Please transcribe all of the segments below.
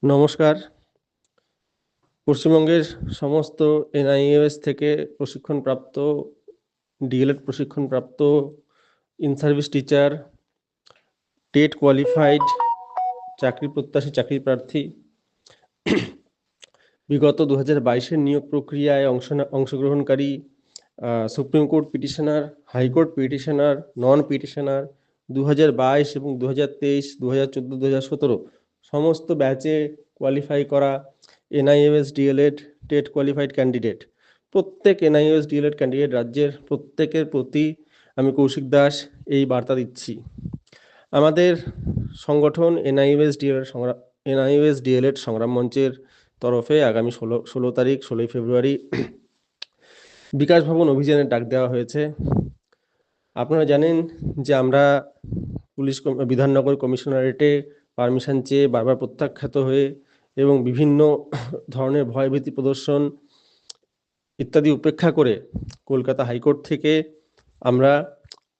নমস্কার। পশ্চিমবঙ্গের সমস্ত এনআইএস থেকে প্রশিক্ষণপ্রাপ্ত, ডিএলএড প্রশিক্ষণপ্রাপ্ত in service teacher, TET qualified চাকরি প্রত্যাশী চাকরি প্রার্থী বিগত 2022-এর নিয়োগ প্রক্রিয়ায় অংশগ্রহণকারী supreme court petitioner, high court petitioner, non petitioner, 2022 এবং 2023, 2014, 2017 সমস্ত ব্যাচে কোয়ালিফাই করা NIS DElEd TET qualified candidate, প্রত্যেক এনআইএস ডিএলএড ক্যান্ডিডেট রাজ্যের প্রত্যেকের প্রতি আমি কৌশিক দাস এই বার্তা দিচ্ছি। আমাদের সংগঠন এনআইএস ডিএলএড সংগ্রাম মঞ্চের তরফে আগামী 16 ফেব্রুয়ারি বিকাশ ভবন অভিযানের ডাক দেওয়া হয়েছে। আপনারা জানেন যে আমরা বিধাননগর কমিশনারেটে পারমিশন চেয়ে বারবার প্রত্যাখ্যাত হয়ে এবং বিভিন্ন ধরনের ভয়ভীতি প্রদর্শন ইত্যাদি উপেক্ষা করে কলকাতা হাইকোর্ট থেকে আমরা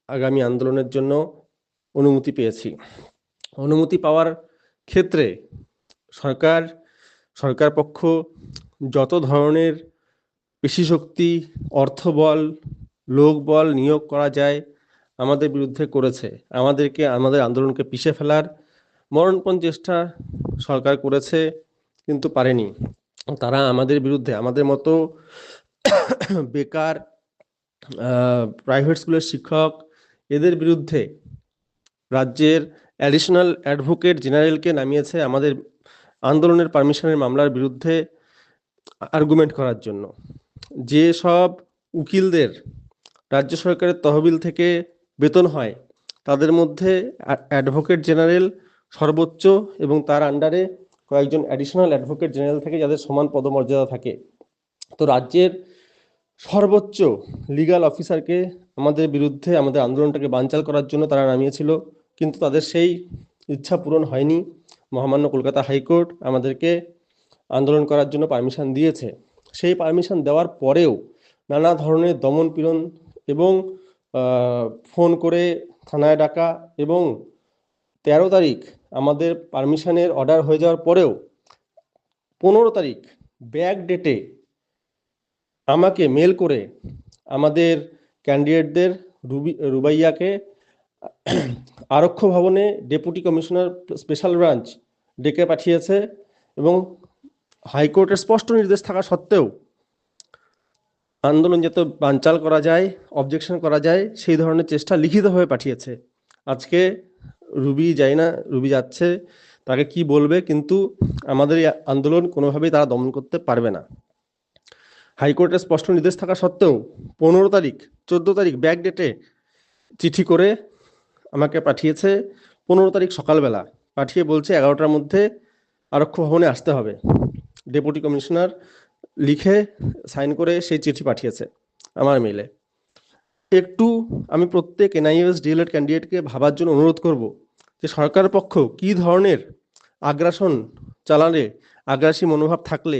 আগামী আন্দোলনের জন্য অনুমতি পেয়েছি। অনুমতি পাওয়ার ক্ষেত্রে সরকার পক্ষ যত ধরনের পেশিশক্তি, অর্থবল, লোকবল নিয়োগ করা যায় আমাদের বিরুদ্ধে করেছে। আমাদের আন্দোলনকে পিষে ফেলার মরণপণ চেষ্টা সরকার করেছে, কিন্তু পারেনি। তারা আমাদের বিরুদ্ধে, আমাদের মতো বেকার প্রাইভেট স্কুলের শিক্ষক, এদের বিরুদ্ধে রাজ্যের অ্যাডিশনাল অ্যাডভোকেট জেনারেলকে নামিয়েছে আমাদের আন্দোলনের পারমিশনের মামলার বিরুদ্ধে আর্গুমেন্ট করার জন্য। যে সব উকিলদের রাজ্য সরকারের তহবিল থেকে বেতন হয়, তাদের মধ্যে অ্যাডভোকেট জেনারেল সর্বোচ্চ এবং তার আন্ডারে কয়েকজন অ্যাডিশনাল অ্যাডভোকেট জেনারেল থেকে যাদের সমান পদমর্যাদা থাকে। তো রাজ্যের সর্বোচ্চ লিগ্যাল অফিসারকে আমাদের বিরুদ্ধে, আমাদের আন্দোলনটাকে বানচাল করার জন্য তারা নামিয়েছিল, কিন্তু তাদের সেই ইচ্ছা পূরণ হয়নি। মহামান্য কলকাতা হাইকোর্ট আমাদেরকে আন্দোলন করার জন্য পারমিশন দিয়েছে। সেই পারমিশন দেওয়ার পরেও নানা ধরনের দমন পীড়ন এবং ফোন করে থানায় ডাকা, এবং 13 তারিখ আমাদের পারমিশনের অর্ডার হয়ে যাওয়ার পরেও 15 তারিখ ব্যাক ডেটে আমাকে মেল করে আমাদের ক্যান্ডিডেটদের রুবাইয়াকে আরক্ষ ভবনে ডেপুটি কমিশনার স্পেশাল ব্রাঞ্চ ডেকে পাঠিয়েছে, এবং হাইকোর্টের স্পষ্ট নির্দেশ থাকা সত্ত্বেও আন্দোলন যাতে বানচাল করা যায়, অবজেকশন করা যায়, সেই ধরনের চেষ্টা লিখিতভাবে পাঠিয়েছে। আজকে রুবি যাচ্ছে, তাকে কি বলবে, কিন্তু আমাদের এই আন্দোলন কোনোভাবেই তারা দমন করতে পারবে না। হাইকোর্টের স্পষ্ট নির্দেশ থাকা সত্ত্বেও 15 তারিখ, 14 তারিখ ব্যাক ডেটে চিঠি করে আমাকে পাঠিয়েছে। 15 তারিখ সকালবেলা পাঠিয়ে বলছে 11টার মধ্যে আরক্ষ ভবনে আসতে হবে। ডেপুটি কমিশনার লিখে সাইন করে সেই চিঠি পাঠিয়েছে আমার মেলে। একটু আমি প্রত্যেক এনআইএস ডিএলএড ক্যান্ডিডেটকে ভাবার জন্য অনুরোধ করব যে সরকার পক্ষ কি ধরনের আগ্রাসন চালালে, আগ্রাসী মনোভাব থাকলে,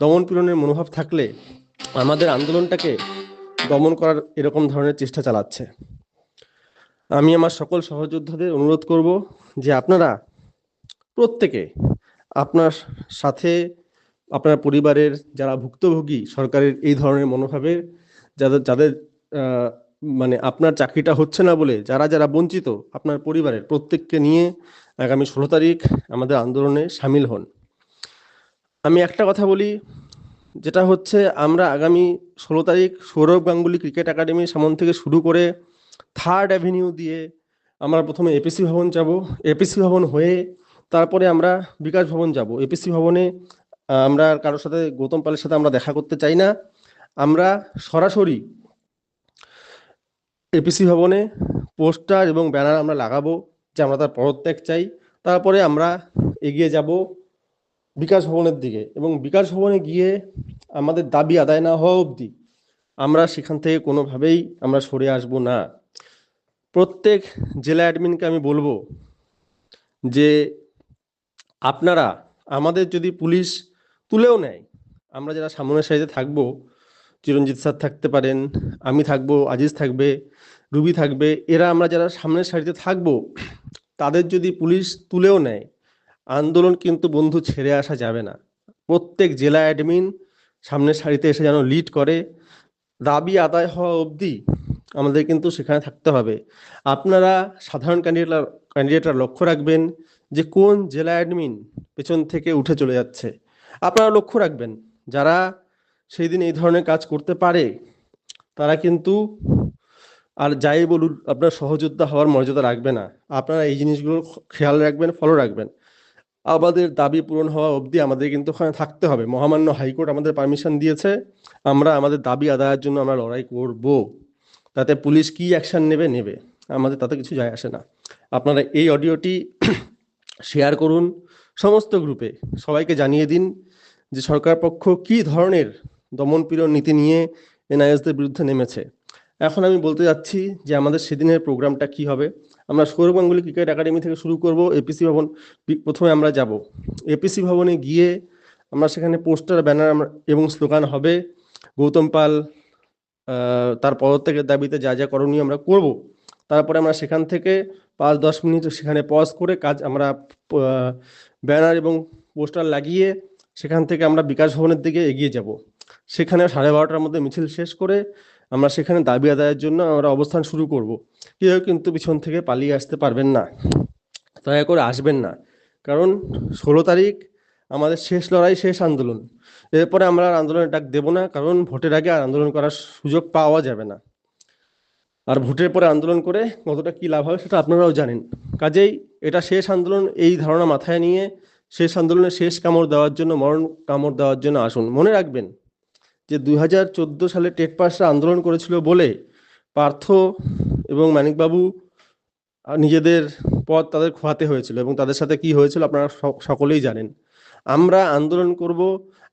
দমন পীড়নের মনোভাব থাকলে আমাদের আন্দোলনটাকে দমন করার এরকম ধরনের চেষ্টা চালাচ্ছে। আমি আমার সকল সহযোদ্ধাদের অনুরোধ করব যে আপনারা প্রত্যেকে আপনার সাথে, আপনার পরিবারের যারা ভুক্তভোগী সরকারের এই ধরনের মনোভাবের, যাদের মানে আপনার চাকরিটা হচ্ছে না বলে যারা বঞ্চিত, আপনার পরিবারের প্রত্যেককে নিয়ে আগামী 16 তারিখ আমাদের আন্দোলনে সামিল হন। আমি একটা কথা বলি, যেটা হচ্ছে আমরা আগামী 16 তারিখ সৌরভ গাঙ্গুলি ক্রিকেট একাডেমির সামনে থেকে শুরু করে 3rd অ্যাভিনিউ দিয়ে আমরা প্রথমে এপিসি ভবন যাব। এপিসি ভবন হয়ে তারপরে আমরা বিকাশ ভবন যাব। এপিসি ভবনে আমরা কারোর সাথে, গৌতম পালের সাথে আমরা দেখা করতে চাই না। আমরা সরাসরি এপিসি ভবনে পোস্টার এবং ব্যানার আমরা লাগাবো যে আমরা তার পদত্যাগ চাই। তারপরে আমরা এগিয়ে যাব বিকাশ ভবনের দিকে, এবং বিকাশ ভবনে গিয়ে আমাদের দাবি আদায় না হওয়া অবধি আমরা সেখান থেকে কোনোভাবেই আমরা সরে আসব না। প্রত্যেক জেলা অ্যাডমিনকে আমি বলবো যে আপনারা, আমাদের যদি পুলিশ তুলেও নেয়, আমরা যারা সামনের সারিতে থাকবো, চিরঞ্জিত স্যার থাকতে পারেন, আমি থাকবো, আজিজ থাকবে, রুবি থাকবে, এরা আমরা যারা সামনের সারিতে থাকবো, তাদের যদি পুলিশ তুলেও নেয়, আন্দোলন কিন্তু বন্ধু ছেড়ে আসা যাবে না। প্রত্যেক জেলা অ্যাডমিন সামনের সারিতে এসে যেন লিড করে, দাবি আদায় হওয়া অবধি আমাদের কিন্তু সেখানে থাকতে হবে। আপনারা সাধারণ ক্যান্ডিডেটরা লক্ষ্য রাখবেন যে কোন জেলা অ্যাডমিন পেছন থেকে উঠে চলে যাচ্ছে। আপনারা লক্ষ্য রাখবেন যারা সেই দিন এই ধরনের কাজ করতে পারে তারা কিন্তু আর যাই বলুন আপনার সহযোদ্ধা হওয়ার মর্যাদা রাখবে না। আপনারা এই জিনিসগুলো খেয়াল রাখবেন, ফলো রাখবেন। আমাদের দাবি পূরণ হওয়া অবধি আমাদের কিন্তু ওখানে থাকতে হবে। মহামান্য হাইকোর্ট আমাদের পারমিশন দিয়েছে, আমরা আমাদের দাবি আদায়ের জন্য আমরা লড়াই করব। তাতে পুলিশ কি অ্যাকশন নেবে নেবে, আমাদের তাতে কিছু যায় আসে না। আপনারা এই অডিওটি শেয়ার করুন সমস্ত গ্রুপে, সবাইকে জানিয়ে দিন যে সরকার পক্ষ কি ধরনের দমনপীড়ন নীতি নিয়ে এনআইএসদের বিরুদ্ধে নেমেছে। এখন আমি বলতে যাচ্ছি যে আমাদের সেদিনের প্রোগ্রামটা কি হবে। আমরা সৌরভ গাঙ্গুলী ক্রিকেট একাডেমি থেকে শুরু করব, এপিসি ভবন প্রথমে আমরা যাব। এপিসি ভবনে গিয়ে আমরা সেখানে পোস্টার, ব্যানার এবং স্লোগান হবে। গৌতম পাল তার পদত্যাগের দাবিতে যা যা করণীয় আমরা করব। তারপরে আমরা সেখান থেকে 5-10 মিনিট সেখানে পজ করে কাজ আমরা ব্যানার এবং পোস্টার লাগিয়ে সেখান থেকে আমরা বিকাশ ভবনের দিকে এগিয়ে যাব। সেখানে 12:30টার মধ্যে মিছিল শেষ করে আমরা সেখানে দাবি আদায়ের জন্য আমরা অবস্থান শুরু করব। কেউ কিন্তু পিছন থেকে পালিয়ে আসতে পারবেন না, দয়া করে আসবেন না। কারণ 16 তারিখ আমাদের শেষ লড়াই, শেষ আন্দোলন। এরপরে আমরা আর আন্দোলনের ডাক দেব না, কারণ ভোটের আগে আর আন্দোলন করার সুযোগ পাওয়া যাবে না। আর ভোটের পরে আন্দোলন করে কতটা কি লাভ হবে সেটা আপনারাও জানেন। কাজেই এটা শেষ আন্দোলন, এই ধারণা মাথায় নিয়ে শেষ আন্দোলনে শেষ কামড় দেওয়ার জন্য, মরণ কামড় দেওয়ার জন্য আসুন। মনে রাখবেন যে 2014 সালে টেট পাসরা আন্দোলন করেছিল বলে পার্থ এবং মানিকবাবু নিজেদের পদ তাদের খোয়াতে হয়েছিল, এবং তাদের সাথে কি হয়েছিল আপনারা সকলেই জানেন। আমরা আন্দোলন করব,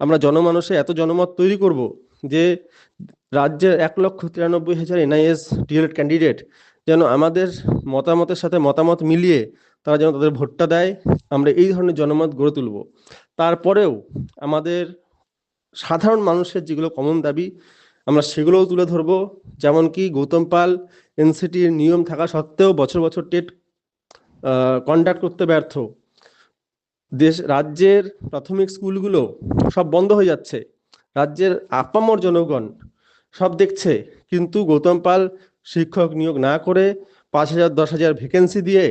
আমরা জনমানসে এত জনমত তৈরি করব যে রাজ্যের 1,93,000 এনআইএস ডিএলএড ক্যান্ডিডেট যেন আমাদের মতামতের সাথে মতামত মিলিয়ে তারা যেন তাদের ভোটটা দেয়। আমরা এই ধরনের জনমত গড়ে তুলব। তারপরেও আমাদের সাধারণ মানুষের যেগুলো কমন দাবি আমরা সেগুলোও তুলে ধরবো। যেমন কি গৌতম পাল এনসিটির নিয়ম থাকা সত্ত্বেও বছর বছর টেট কন্ডাক্ট করতে ব্যর্থ। রাজ্যের প্রাথমিক স্কুলগুলো সব বন্ধ হয়ে যাচ্ছে, রাজ্যের আপামর জনগণ সব দেখছে, কিন্তু গৌতম পাল শিক্ষক নিয়োগ না করে 5,000-10,000 ভ্যাকেন্সি দিয়ে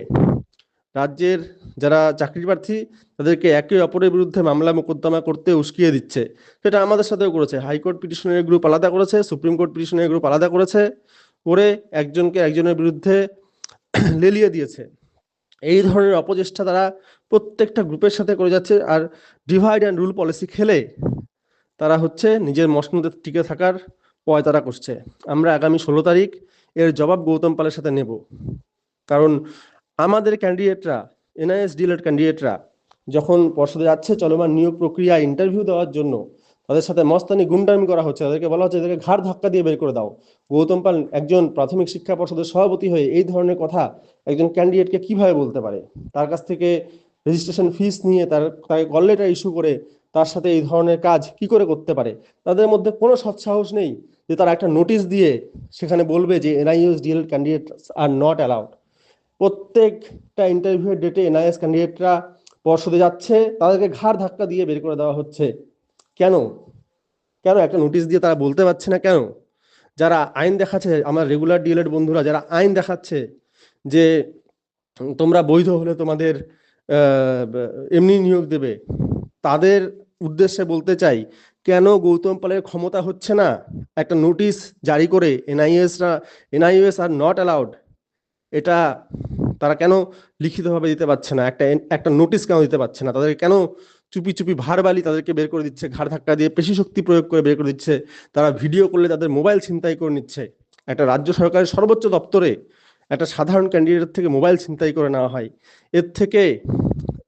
রাজ্যের যারা চাকরি প্রার্থী তাদেরকে একে অপরের বিরুদ্ধে মামলা মোকদ্দমা করতে উস্কিয়ে দিচ্ছে। সেটা আমাদের সাথেও করেছে। হাইকোর্ট পিটিশনের গ্রুপ আলাদা করেছে, সুপ্রিম কোর্ট পিটিশনের গ্রুপ আলাদা করেছে, করে একজনকে একজনের বিরুদ্ধে লেলিয়ে দিয়েছে। এই ধরনের অপচেষ্টা তারা প্রত্যেকটা গ্রুপের সাথে করে যাচ্ছে। আর ডিভাইড অ্যান্ড রুল পলিসি খেলে তারা হচ্ছে নিজের মসনদে টিকে থাকার পয়তারা করছে। আমরা আগামী 16 তারিখ এর জবাব গৌতম পালের সাথে নেব। কারণ আমাদের ক্যান্ডিডেটরা, এনআইএস ডিএলএড ক্যান্ডিডেটরা যখন পর্ষদে যাচ্ছে চলমান নিয়োগ প্রক্রিয়া ইন্টারভিউ দেওয়ার জন্য, তাদের সাথে মস্তানি গুন্ডামি করা হচ্ছে, তাদেরকে বলা হচ্ছে এদেরকে ঘাড় ধাক্কা দিয়ে বের করে দাও। গৌতম পাল একজন প্রাথমিক শিক্ষা পর্ষদের সভাপতি হয়ে এই ধরনের কথা একজন ক্যান্ডিডেটকে কিভাবে বলতে পারে? তার কাছ থেকে রেজিস্ট্রেশন ফিস নিয়ে তাকে কল লেটার ইস্যু করে তার সাথে এই ধরনের কাজ কি করে করতে পারে? তাদের মধ্যে কোনো সৎসাহস নেই যে তারা একটা নোটিশ দিয়ে সেখানে বলবে যে NIS D.El.Ed candidate are not allowed. প্রত্যেকটা ইন্টারভিউয়ের ডেটে এনআইএস ক্যান্ডিডেটরা পর্ষদে যাচ্ছে, তাদেরকে ঘাড় ধাক্কা দিয়ে বের করে দেওয়া হচ্ছে। কেন? কেন একটা নোটিশ দিয়ে তারা বলতে পারছে না? কেন? যারা আইন দেখাচ্ছে, আমার রেগুলার ডিএলএড বন্ধুরা যারা আইন দেখাচ্ছে যে তোমরা বৈধ হলে তোমাদের এমনি নিয়োগ দেবে, তাদের উদ্দেশ্যে বলতে চাই, কেন গৌতম পালের ক্ষমতা হচ্ছে না একটা নোটিশ জারি করে এনআইএস আর নট অ্যালাউড এটা তারা কেন লিখিতভাবে দিতে পারছে না? একটা নোটিশ কেন দিতে পারছে না? তাদের কেন চুপি চুপি ভারবালি তাদেরকে বের করে দিচ্ছে, ঘাড় ধাক্কা দিয়ে পেশি শক্তি প্রয়োগ করে বের করে দিচ্ছে? তারা ভিডিও করলে তাদের মোবাইল ছিনতাই করে নিচ্ছে। একটা রাজ্য সরকারের সর্বোচ্চ দপ্তরে একটা সাধারণ ক্যান্ডিডেট থেকে মোবাইল ছিনতাই করে নেওয়া হয়। এর থেকে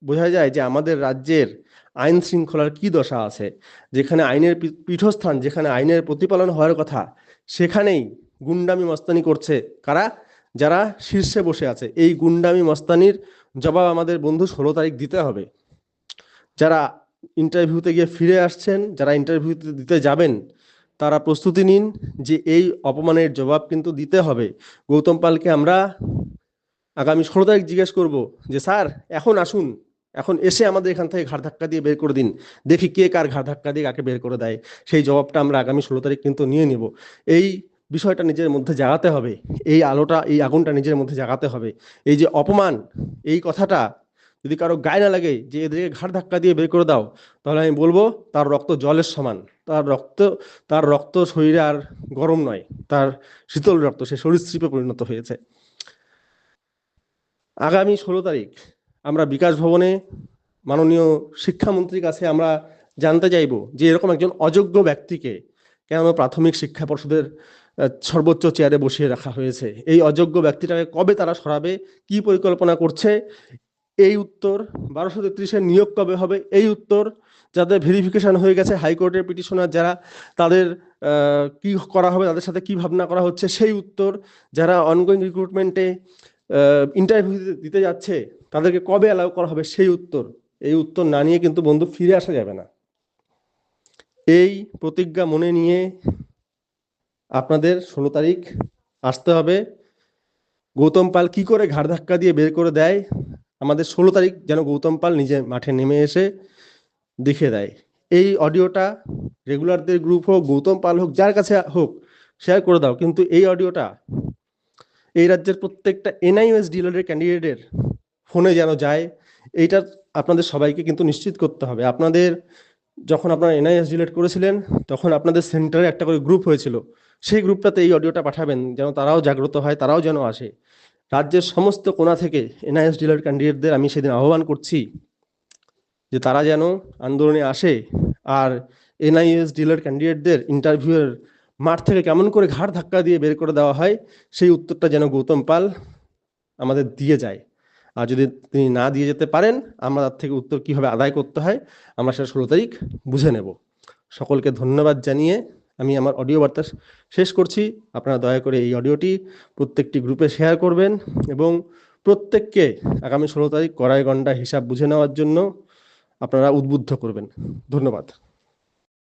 বোঝা যায় যে আমাদের রাজ্যের আইন শৃঙ্খলার কি দশা আছে। যেখানে আইনের পীঠস্থান, যেখানে আইনের প্রতিপালন হওয়ার কথা, সেখানেই গুন্ডামি মস্তানি করছে কারা? যারা শীর্ষে বসে আছে। এই গুন্ডামি মস্তানির জবাব আমাদের বন্ধু 16 তারিখ দিতে হবে। যারা ইন্টারভিউতে গিয়ে ফিরে আসছেন, যারা ইন্টারভিউতে দিতে যাবেন, তারা প্রস্তুতি নিন যে এই অপমানের জবাব কিন্তু দিতে হবে। গৌতম পালকে আমরা আগামী 16 তারিখ জিজ্ঞেস করব যে স্যার এখন আসুন, এখন এসে আমাদের এখান থেকে ঘাড় ধাক্কা দিয়ে বের করে দিন, দেখি কে কার ঘাড় ধাক্কা দিয়ে কাকে বের করে দেয়। সেই জবাবটা আমরা আগামী 16 তারিখ কিন্তু নিয়ে নিব। এই বিষয়টা নিজের মধ্যে জাগাতে হবে, এই আলোটা, এই আগুনটা নিজের মধ্যে জাগাতে হবে। এই যে অপমান, এই কথাটা যদি কারো গায়ে না লাগে যে এদেরকে ঘাড় ধাক্কা দিয়ে বের করে দাও, তাহলে আমি বলবো তার রক্ত জলের সমান। তার রক্ত শরীরে আর গরম নয়, তার শীতল রক্ত, সে সরীসৃপে পরিণত হয়েছে। আগামী 16 তারিখ আমরা বিকাশ ভবনে মাননীয় শিক্ষামন্ত্রীর কাছে আমরা জানতে চাইব যে এরকম একজন অযোগ্য ব্যক্তিকে কেন প্রাথমিক শিক্ষা পর্ষদের সর্বোচ্চ চেয়ারে বসিয়ে রাখা হয়েছে। এই অযোগ্য ব্যক্তিটাকে কবে তারা সরাবে, কি পরিকল্পনা করছে এই উত্তর। 1233-এর নিয়োগ কবে হবে এই উত্তর। যাদের ভেরিফিকেশন হয়ে গেছে হাইকোর্টের পিটিশনার যারা, তাদের কি করা হবে, তাদের সাথে কি ভাবনা করা হচ্ছে সেই উত্তর। যারা অনগোয়িং রিক্রুটমেন্টে ইন্টারভিউ দিতে যাচ্ছে তাদেরকে কবে অ্যালাউ করা হবে সেই উত্তর। এই উত্তর না নিয়ে কিন্তু বন্ধু ফিরে আসা যাবে না। এই প্রতিজ্ঞা মনে নিয়ে আপনাদের 16 তারিখ আসতে হবে। গৌতম পাল কি করে ঘাড় ধাক্কা দিয়ে বের করে দেয়, আমাদের 16 তারিখ যেন গৌতম পাল নিজে মাঠে নেমে এসে দেখিয়ে দেয়। এই অডিওটা রেগুলারদের গ্রুপ হোক, গৌতম পাল হোক, যার কাছে হোক শেয়ার করে দাও, কিন্তু এই অডিওটা এই রাজ্যের প্রত্যেকটা এনআইওএস ডিএলএড ক্যান্ডিডেটের ফোনে যেন যায়। এইটা আপনাদের সবাইকে কিন্তু নিশ্চিত করতে হবে। আপনাদের যখন আপনারা এনআইএস ডিএলএড করেছিলেন তখন আপনাদের সেন্টারে একটা করে গ্রুপ হয়েছিল, সেই গ্রুপটাতে এই অডিওটা পাঠাবেন যেন তারাও জাগ্রত হয়, তারাও যেন আসে। রাজ্যের সমস্ত কোণা থেকে এনআইএস ডিএলএড ক্যান্ডিডেটদের আমি সেদিন আহ্বান করছি যে তারা যেন আন্দোলনে আসে, আর এনআইএস ডিএলএড ক্যান্ডিডেটদের ইন্টারভিউয়ের মাঠ থেকে কেমন করে ঘাড় ধাক্কা দিয়ে বের করে দেওয়া হয় সেই উত্তরটা যেন গৌতম পাল আমাদের দিয়ে যায়। আর যদি তিনি না দিয়ে যেতে পারেন, আমরা তার থেকে উত্তর কিভাবে আদায় করতে হয় আমরা সেটা 16 তারিখ বুঝে নেব। সকলকে ধন্যবাদ জানিয়ে আমি আমার অডিও বার্তা শেষ করছি। আপনারা দয়া করে এই অডিওটি প্রত্যেকটি গ্রুপে শেয়ার করবেন এবং প্রত্যেককে আগামী 16 তারিখ কড়াই গন্ডা হিসাব বুঝে নেওয়ার জন্য আপনারা উদ্বুদ্ধ করবেন। ধন্যবাদ।